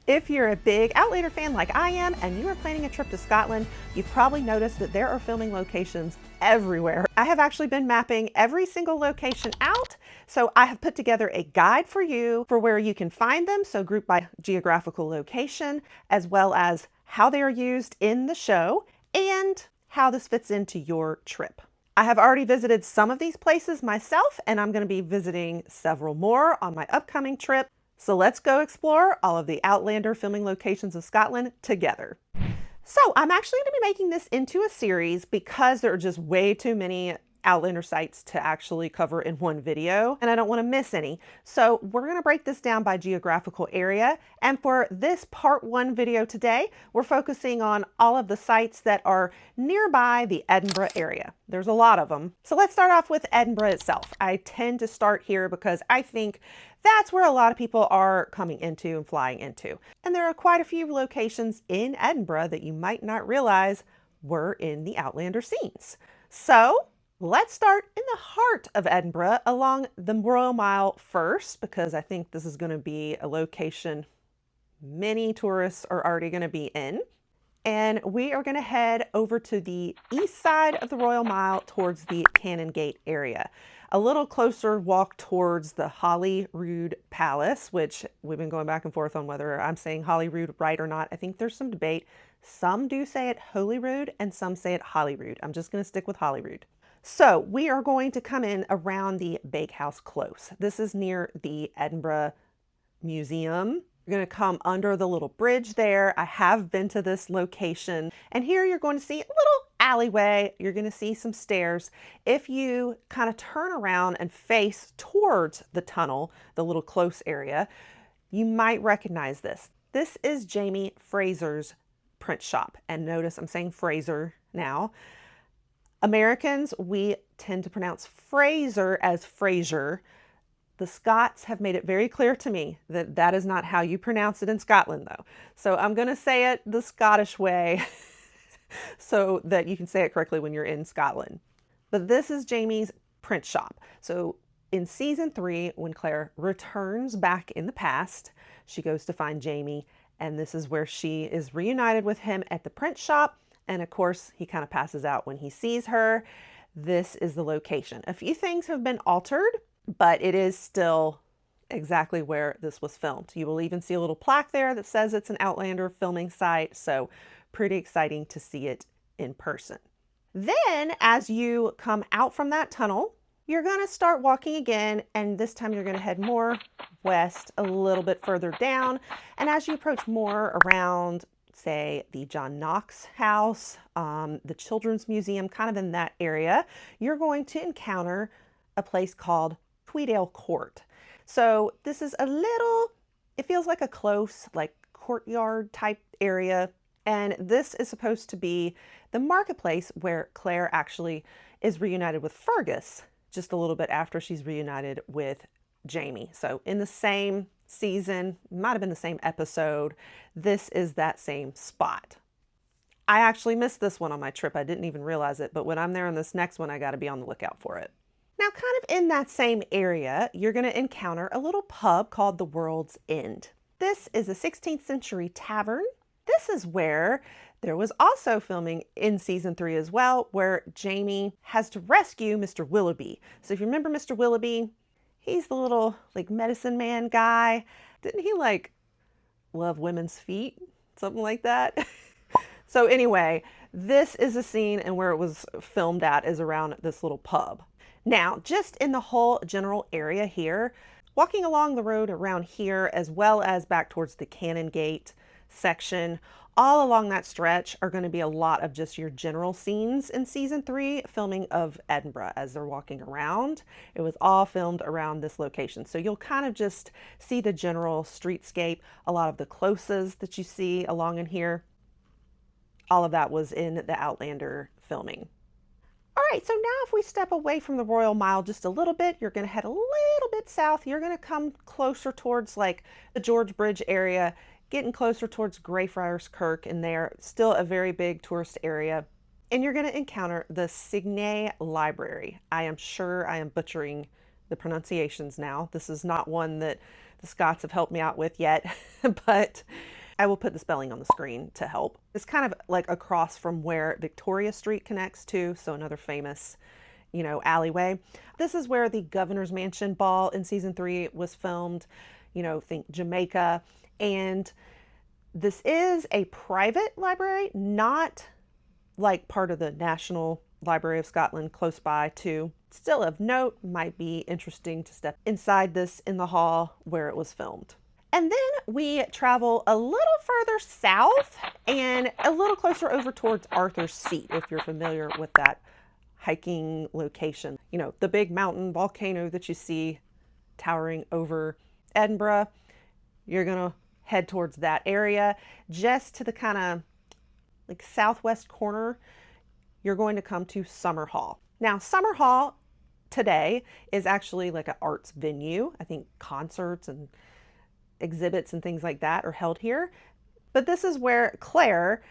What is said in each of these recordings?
If you're a big Outlander fan like I am and you are planning a trip to Scotland, you've probably noticed that there are filming locations everywhere. I have actually been mapping every single location out, so I have put together a guide for you for where you can find them, so grouped by geographical location, as well as how they are used in the show and how this fits into your trip. I have already visited some of these places myself, and I'm going to be visiting several more on my upcoming trip. So let's go explore all of the Outlander filming locations of Scotland together. So I'm actually going to be making this into a series because there are just way too many Outlander sites to actually cover in one video, and I don't want to miss any. So we're going to break this down by geographical area. And for this part 1 video today, we're focusing on all of the sites that are nearby the Edinburgh area. There's a lot of them. So let's start off with Edinburgh itself. I tend to start here because I think that's where a lot of people are coming into and flying into. And there are quite a few locations in Edinburgh that you might not realize were in the Outlander scenes. So let's start in the heart of Edinburgh along the Royal Mile first, because I think this is going to be a location many tourists are already going to be in. And we are going to head over to the east side of the Royal Mile towards the Canongate area. A little closer walk towards the Holyrood Palace, which we've been going back and forth on whether I'm saying Holyrood right or not. I think there's some debate. Some do say it Holyrood and some say it Holyrood. I'm just going to stick with Holyrood. So we are going to come in around the Bakehouse Close. This is near the Edinburgh Museum. You're going to come under the little bridge there. I have been to this location, and here you're going to see a little alleyway. You're going to see some stairs. If you kind of turn around and face towards the tunnel, the little close area, you might recognize this. This is Jamie Fraser's print shop. And notice I'm saying Fraser now. Americans, we tend to pronounce Fraser as Fraser. The Scots have made it very clear to me that that is not how you pronounce it in Scotland, though. So I'm going to say it the Scottish way so that you can say it correctly when you're in Scotland. But this is Jamie's print shop. So in season 3, when Claire returns back in the past, she goes to find Jamie, and this is where she is reunited with him at the print shop. And of course, he kind of passes out when he sees her. This is the location. A few things have been altered, but it is still exactly where this was filmed. You will even see a little plaque there that says it's an Outlander filming site, so pretty exciting to see it in person. Then, as you come out from that tunnel, you're going to start walking again, and this time you're going to head more west, a little bit further down, and as you approach more around, say, the John Knox house, the Children's Museum, kind of in that area, you're going to encounter a place called Tweedale Court. So this is a little, it feels like a close, like courtyard type area. And this is supposed to be the marketplace where Claire actually is reunited with Fergus just a little bit after she's reunited with Jamie. So in the same season, might have been the same episode, this is that same spot. I actually missed this one on my trip. I didn't even realize it, but when I'm there in this next one, I got to be on the lookout for it. Now, kind of in that same area, you're going to encounter a little pub called the World's End. This is a 16th century tavern. This is where there was also filming in season 3 as well, where Jamie has to rescue Mr. Willoughby. So if you remember Mr. Willoughby, he's the little like medicine man guy. Didn't he like love women's feet? Something like that. So anyway, this is a scene and where it was filmed at is around this little pub. Now, just in the whole general area here, walking along the road around here, as well as back towards the Canongate section, all along that stretch are going to be a lot of just your general scenes in season 3 filming of Edinburgh as they're walking around. It was all filmed around this location. So you'll kind of just see the general streetscape, a lot of the closes that you see along in here. All of that was in the Outlander filming. All right, so now if we step away from the Royal Mile just a little bit, you're going to head a little bit south. You're going to come closer towards like the George Bridge area, getting closer towards Greyfriars Kirk in there. Still a very big tourist area. And you're going to encounter the Signay Library. I am sure I am butchering the pronunciations now. This is not one that the Scots have helped me out with yet, but I will put the spelling on the screen to help. It's kind of like across from where Victoria Street connects to, so another famous, alleyway. This is where the Governor's Mansion ball in season 3 was filmed, think Jamaica. And this is a private library, not like part of the National Library of Scotland close by too. Still of note, might be interesting to step inside this in the hall where it was filmed. And then we travel a little further south and a little closer over towards Arthur's Seat, if you're familiar with that hiking location. The big mountain volcano that you see towering over Edinburgh. You're gonna head towards that area. Just to the kind of like southwest corner, you're going to come to Summer Hall. Now, Summer Hall today is actually like an arts venue. I think concerts and exhibits and things like that are held here. But this is where Claire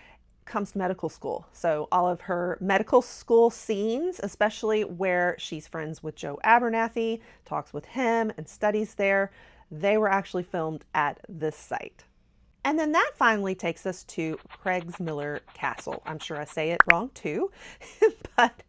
comes to medical school. So all of her medical school scenes, especially where she's friends with Joe Abernathy, talks with him and studies there, they were actually filmed at this site. And then that finally takes us to Craigsmillar Castle. I'm sure I say it wrong too, but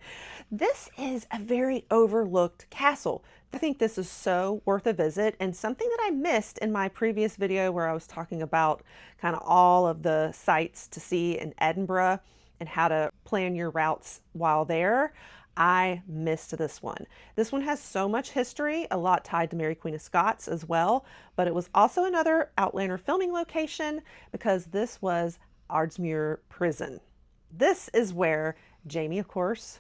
this is a very overlooked castle. I think this is so worth a visit, and something that I missed in my previous video where I was talking about kind of all of the sites to see in Edinburgh and how to plan your routes while there. I missed this one. This one has so much history, a lot tied to Mary Queen of Scots as well, but it was also another Outlander filming location because this was Ardsmuir Prison. This is where Jamie, of course,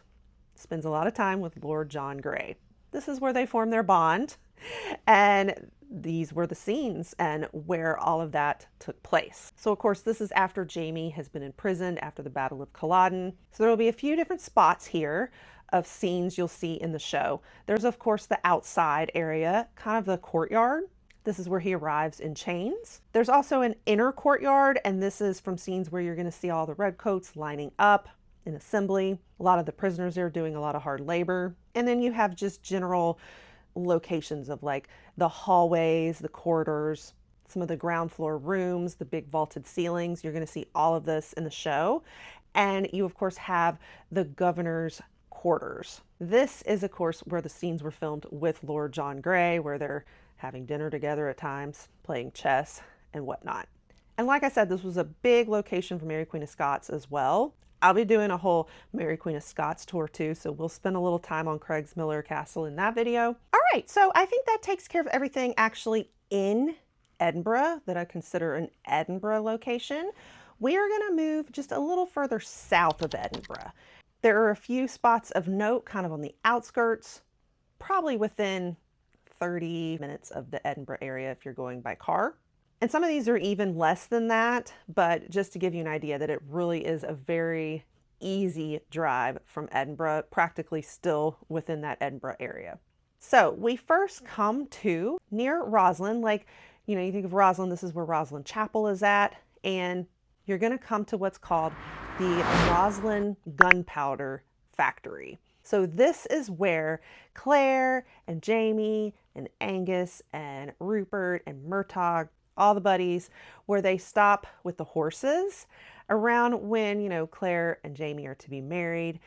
spends a lot of time with Lord John Grey. This is where they form their bond, and these were the scenes and where all of that took place. So of course, this is after Jamie has been imprisoned after the Battle of Culloden. So there will be a few different spots here of scenes you'll see in the show. There's of course the outside area, kind of the courtyard. This is where he arrives in chains. There's also an inner courtyard, and this is from scenes where you're going to see all the redcoats lining up in assembly. A lot of the prisoners there doing a lot of hard labor. And then you have just general locations of like the hallways, the corridors, some of the ground floor rooms, the big vaulted ceilings. You're going to see all of this in the show. And you of course have the governor's quarters. This is of course where the scenes were filmed with Lord John Grey, where they're having dinner together at times, playing chess and whatnot. And like I said, this was a big location for Mary Queen of Scots as well. I'll be doing a whole Mary Queen of Scots tour too, so we'll spend a little time on Craigsmillar Castle in that video. All right, so I think that takes care of everything actually in Edinburgh that I consider an Edinburgh location. We are gonna move just a little further south of Edinburgh. There are a few spots of note kind of on the outskirts, probably within 30 minutes of the Edinburgh area if you're going by car. And some of these are even less than that, but just to give you an idea that it really is a very easy drive from Edinburgh, practically still within that Edinburgh area. So we first come to near Roslin, like, you think of Roslin, this is where Roslin Chapel is at, and you're gonna come to what's called the Roslin Gunpowder Factory. So this is where Claire and Jamie and Angus and Rupert and Murtagh, all the buddies, where they stop with the horses around when, Claire and Jamie are to be married.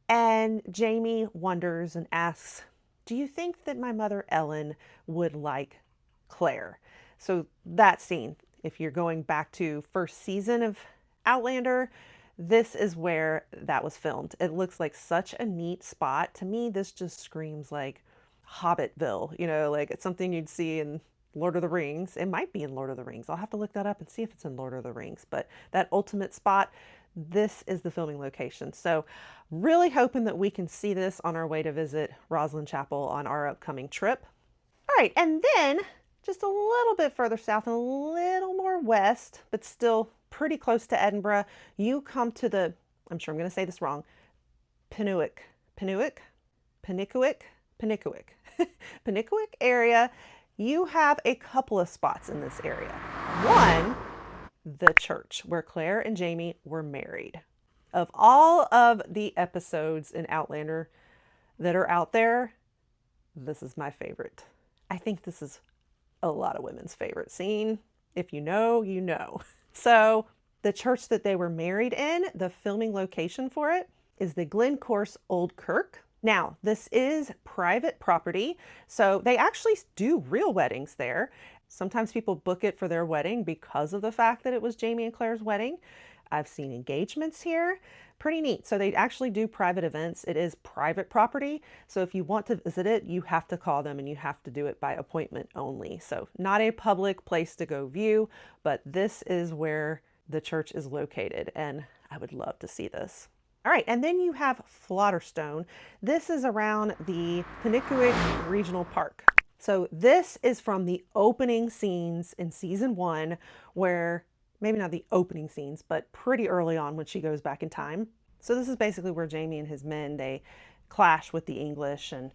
And Jamie wonders and asks, do you think that my mother Ellen would like Claire? So that scene, if you're going back to first season of Outlander, this is where that was filmed. It looks like such a neat spot. To me, this just screams like Hobbitville, like it's something you'd see in Lord of the Rings. It might be in Lord of the Rings. I'll have to look that up and see if it's in Lord of the Rings. But that ultimate spot, this is the filming location. So really hoping that we can see this on our way to visit Roslin Chapel on our upcoming trip. All right, and then just a little bit further south and a little more west, but still pretty close to Edinburgh, you come to the, I'm sure I'm going to say this wrong, Penicuik area. You have a couple of spots in this area. One, the church where Claire and Jamie were married. Of all of the episodes in Outlander that are out there, this is my favorite. I think this is a lot of women's favorite scene. If you know, you know. So the church that they were married in, the filming location for it, is the Glencorse Old Kirk. Now, this is private property, so they actually do real weddings there. Sometimes people book it for their wedding because of the fact that it was Jamie and Claire's wedding. I've seen engagements here. Pretty neat. So they actually do private events. It is private property. So if you want to visit it, you have to call them and you have to do it by appointment only. So not a public place to go view, but this is where the church is located, and I would love to see this. All right, and then you have Flotterstone. This is around the Penicuik Regional Park. So this is from the opening scenes in season 1, where, maybe not the opening scenes, but pretty early on when she goes back in time. So this is basically where Jamie and his men, they clash with the English and,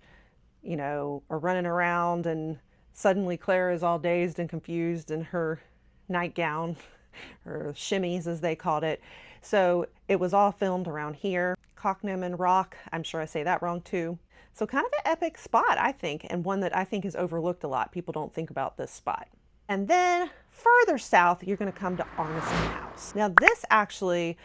you know, are running around, and suddenly Claire is all dazed and confused in her nightgown, or shimmies as they called it. So it was all filmed around here. Cockneyman Rock, I'm sure I say that wrong too. So kind of an epic spot, I think, and one that I think is overlooked a lot. People don't think about this spot. And then further south, you're going to come to Arniston House. Now this actually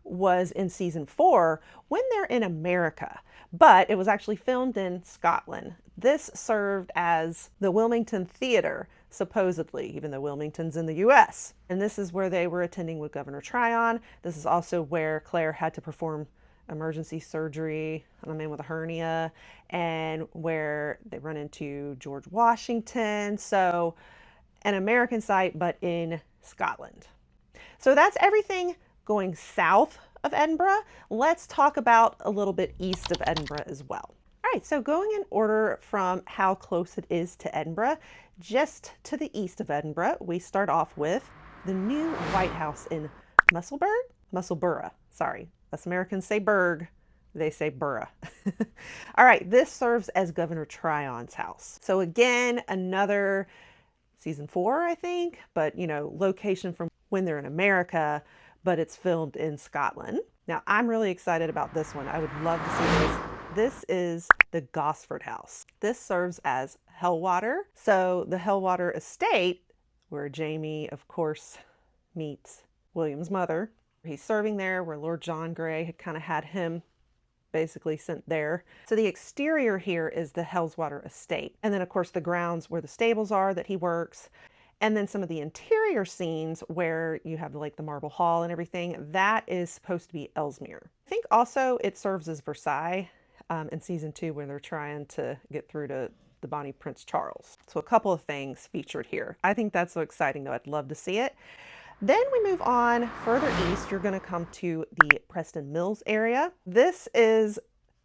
was in season 4 when they're in America, but it was actually filmed in Scotland. This served as the Wilmington Theater, supposedly, even though Wilmington's in the US. And this is where they were attending with Governor Tryon. This is also where Claire had to perform emergency surgery on a man with a hernia, and where they run into George Washington. So an American site, but in Scotland. So that's everything going south of Edinburgh. Let's talk about a little bit east of Edinburgh as well. All right, so going in order from how close it is to Edinburgh, just to the east of Edinburgh, we start off with the new White House in Musselburgh, sorry. Us Americans say Berg, they say Borough. All right, this serves as Governor Tryon's house. So again, another season 4, I think, but you know, location from when they're in America, but it's filmed in Scotland. Now, I'm really excited about this one. I would love to see this. This is the Gosford House. This serves as Hellwater. So the Hellwater estate, where Jamie, of course, meets William's mother. He's serving there, where Lord John Grey had kind of had him basically sent there. So the exterior here is the Hellswater estate. And then of course the grounds where the stables are that he works. And then some of the interior scenes where you have like the marble hall and everything, that is supposed to be Ellesmere. I think also it serves as Versailles in season 2 when they're trying to get through to the Bonnie Prince Charles. So a couple of things featured here. I think that's so exciting though. I'd love to see it. Then we move on further east. You're going to come to the Preston Mills area. This is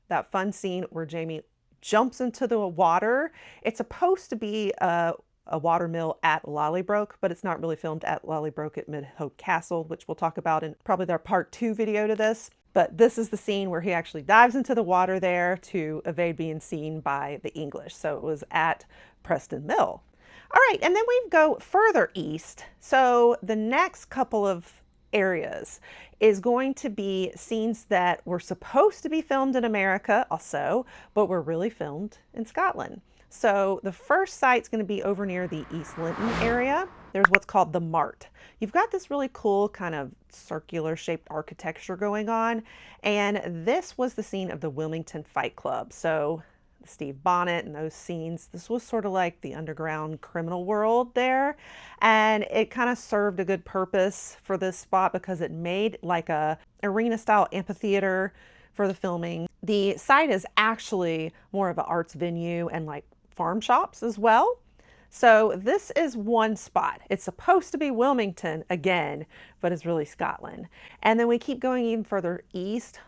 that fun scene where Jamie jumps into the water. It's supposed to be a water mill at Lollybroke, but it's not really filmed at Lollybroke at Midhope Castle, which we'll talk about in probably their part 2 video to this. But this is the scene where he actually dives into the water there to evade being seen by the English. So it was at Preston Mill. All right, and then we go further east. So the next couple of areas is going to be scenes that were supposed to be filmed in America also, but were really filmed in Scotland. So the first site's going to be over near the East Linton area. There's what's called the Mart. You've got this really cool kind of circular shaped architecture going on. And this was the scene of the Wilmington Fight Club. So Steve Bonnet and those scenes, this was sort of like the underground criminal world there. And it kind of served a good purpose for this spot because it made like a arena style amphitheater for the filming. The site is actually more of an arts venue and like farm shops as well. So this is one spot. It's supposed to be Wilmington again, but it's really Scotland. And then we keep going even further east,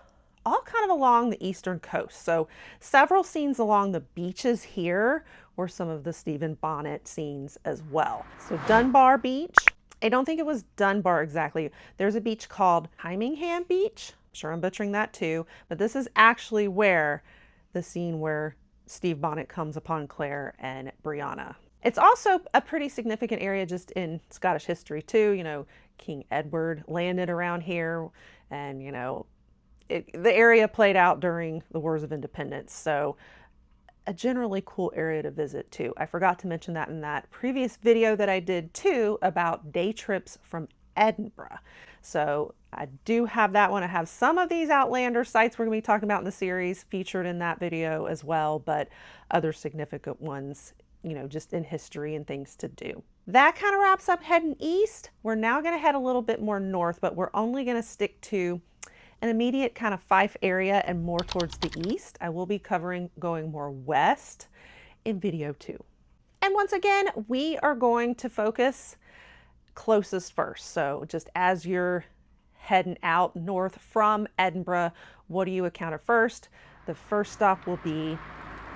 all kind of along the eastern coast. So several scenes along the beaches here were some of the Stephen Bonnet scenes as well. So Dunbar Beach, I don't think it was Dunbar exactly. There's a beach called Hymingham Beach. I'm sure I'm butchering that too, but this is actually where the scene where Steve Bonnet comes upon Claire and Brianna. It's also a pretty significant area just in Scottish history too. You know, King Edward landed around here, and you know, the area played out during the Wars of Independence. So a generally cool area to visit too. I forgot to mention that in that previous video that I did too about day trips from Edinburgh. So I do have that one. I have some of these Outlander sites we're going to be talking about in the series featured in that video as well, but other significant ones, you know, just in history and things to do. That kind of wraps up heading east. We're now going to head a little bit more north, but we're only going to stick to an immediate kind of Fife area and more towards the east. I will be covering going more west in video 2. And once again, we are going to focus closest first. So just as you're heading out north from Edinburgh, what do you encounter first? The first stop will be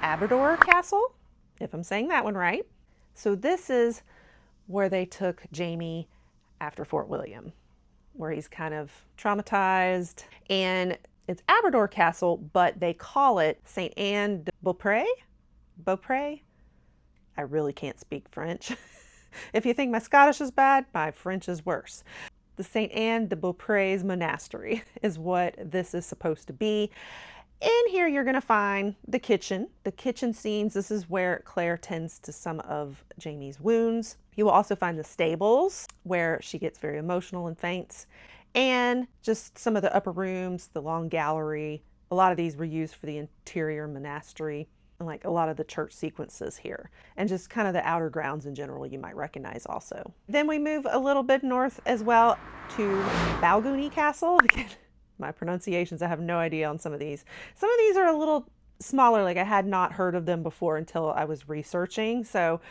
Outlander Castle, if I'm saying that one right. So this is where they took Jamie after Fort William, where he's kind of traumatized. And it's Outlander Castle, but they call it St. Anne de Beaupré. Beaupré? I really can't speak French. If you think my Scottish is bad, my French is worse. The St. Anne de Beaupré's monastery is what this is supposed to be. In here, you're going to find the kitchen scenes. This is where Claire tends to some of Jamie's wounds. You will also find the stables where she gets very emotional and faints, and just some of the upper rooms, the long gallery. A lot of these were used for the interior monastery, and like a lot of the church sequences here, and just kind of the outer grounds in general you might recognize also. Then we move a little bit north as well to Balgonie Castle. Again, my pronunciations, I have no idea on some of these. Some of these are a little smaller, like I had not heard of them before until I was researching. So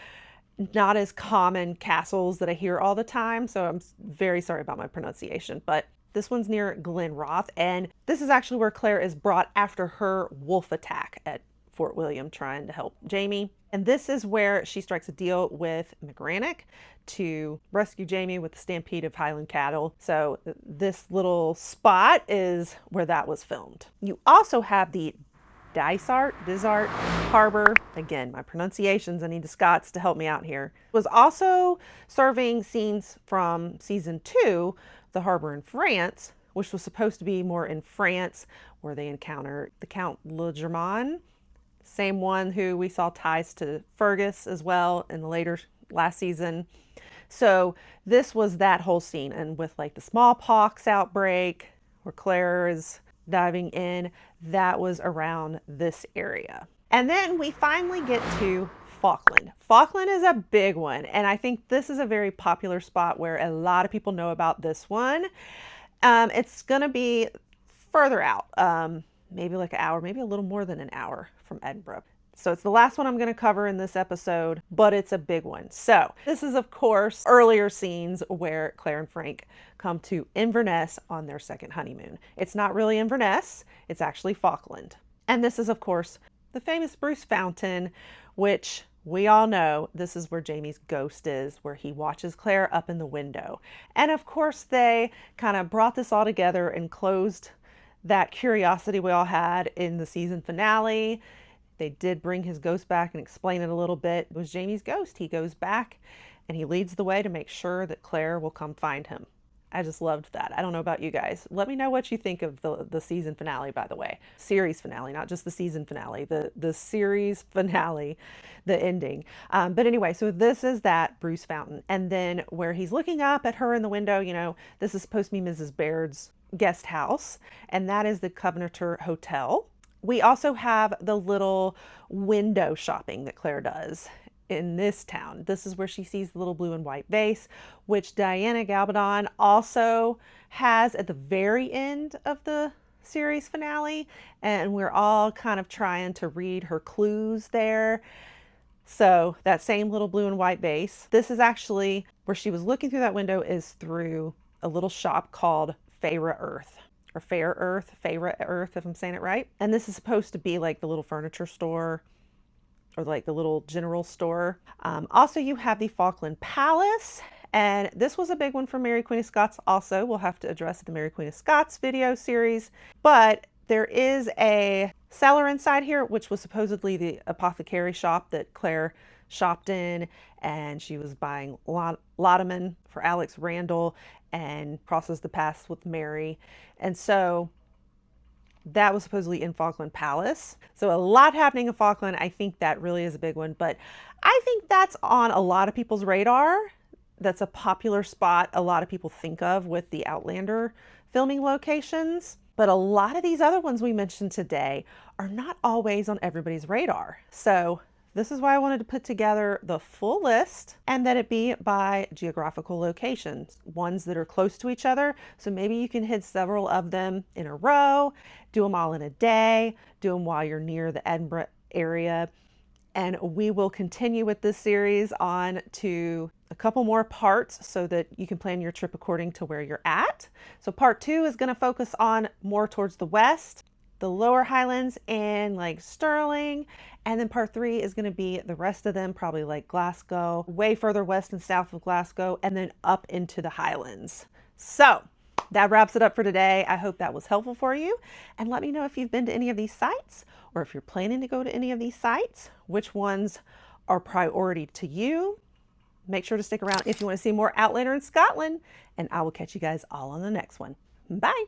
not as common castles that I hear all the time. So I'm very sorry about my pronunciation, but this one's near Glenroth. And this is actually where Claire is brought after her wolf attack at Fort William, trying to help Jamie. And this is where she strikes a deal with McGrannock to rescue Jamie with the stampede of Highland cattle. So this little spot is where that was filmed. You also have the Dysart Harbor. Again, my pronunciations, I need the Scots to help me out here. Was also serving scenes from season 2, the harbor in France, which was supposed to be more in France, where they encounter the Count Le Germain, same one who we saw ties to Fergus as well in the last season. So this was that whole scene, and with like the smallpox outbreak where Claire is diving in, that was around this area. And then we finally get to Falkland. Falkland is a big one, and I think this is a very popular spot where a lot of people know about this one. It's gonna be further out, maybe like an hour, maybe a little more than an hour from Edinburgh. So it's the last one I'm going to cover in this episode, but it's a big one. So this is, of course, earlier scenes where Claire and Frank come to Inverness on their second honeymoon. It's not really Inverness, it's actually Falkland. And this is, of course, the famous Bruce Fountain, which we all know this is where Jamie's ghost is, where he watches Claire up in the window. And of course, they kind of brought this all together and closed that curiosity we all had in the season finale. They did bring his ghost back and explain it a little bit. It was Jamie's ghost. He goes back and he leads the way to make sure that Claire will come find him. I just loved that. I don't know about you guys. Let me know what you think of the season finale, by the way. Series finale, not just the season finale, the series finale, the ending. But anyway, so this is that Bruce Fountain. And then where he's looking up at her in the window, you know, this is supposed to be Mrs. Baird's guest house, and that is the Covenanter Hotel. We also have the little window shopping that Claire does in this town. This is where she sees the little blue and white vase, which Diana Gabaldon also has at the very end of the series finale. And we're all kind of trying to read her clues there. So that same little blue and white vase. This is actually where she was looking through that window, is through a little shop called Fair Earth. Or Fair Earth, if I'm saying it right. And this is supposed to be like the little furniture store, or like the little general store. Also, you have the Falkland Palace, and this was a big one for Mary Queen of Scots also. We'll have to address the Mary Queen of Scots video series, but there is a cellar inside here, which was supposedly the apothecary shop that Claire shopped in, and she was buying laudanum for Alex Randall and crosses the paths with Mary. And so that was supposedly in Falkland Palace. So a lot happening in Falkland. I think that really is a big one, but I think that's on a lot of people's radar that's a popular spot a lot of people think of with the Outlander filming locations. But a lot of these other ones we mentioned today are not always on everybody's radar. So this is why I wanted to put together the full list, and that it be by geographical locations, ones that are close to each other. So maybe you can hit several of them in a row, do them all in a day, do them while you're near the Edinburgh area. And we will continue with this series on to a couple more parts so that you can plan your trip according to where you're at. So part 2 is going to focus on more towards the west, the lower Highlands and like Stirling. And then part 3 is going to be the rest of them, probably like Glasgow, way further west and south of Glasgow, and then up into the Highlands. So that wraps it up for today. I hope that was helpful for you. And let me know if you've been to any of these sites, or if you're planning to go to any of these sites, which ones are priority to you. Make sure to stick around if you want to see more Outlander in Scotland, and I will catch you guys all on the next one. Bye.